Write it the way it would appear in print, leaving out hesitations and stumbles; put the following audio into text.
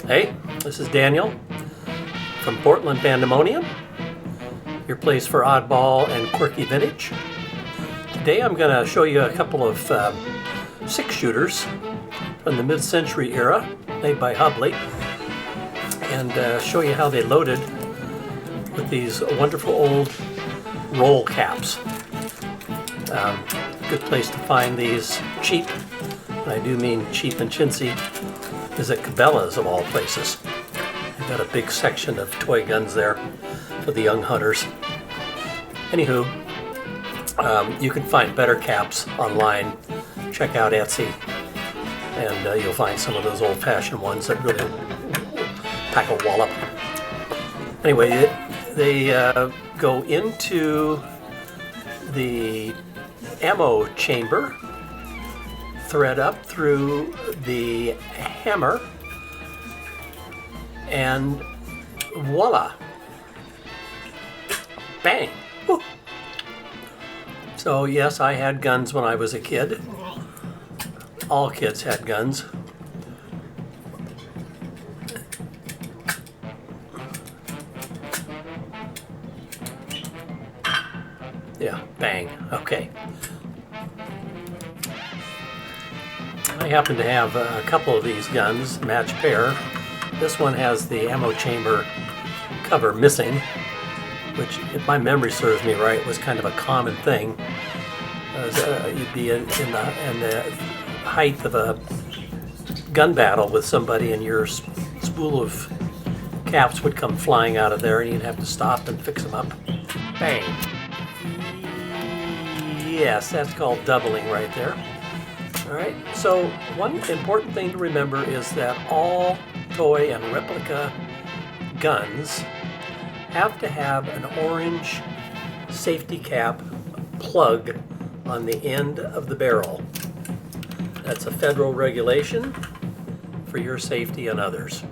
Hey, this is Daniel from Portland Pandemonium, your place for oddball and quirky vintage. Today I'm going to show you a couple of six-shooters from the mid-century era made by Hubley and show you how they loaded with these wonderful old roll caps. Good place to find these cheap, and I do mean cheap and chintzy, is at Cabela's of all places. They've got a big section of toy guns there for the young hunters. Anywho, you can find better caps online. Check out Etsy, and you'll find some of those old-fashioned ones that really pack a wallop. Anyway, they go into the ammo chamber, thread up through the hammer, and voila! Bang! Woo. So yes, I had guns when I was a kid. All kids had guns. Yeah, bang. Okay. I happen to have a couple of these guns, match pair. This one has the ammo chamber cover missing, which, if my memory serves me right, was kind of a common thing. You'd be in the height of a gun battle with somebody, and your spool of caps would come flying out of there, and you'd have to stop and fix them up. Bang. Yes, that's called doubling right there. All right, so one important thing to remember is that all toy and replica guns have to have an orange safety cap plug on the end of the barrel. That's a federal regulation for your safety and others.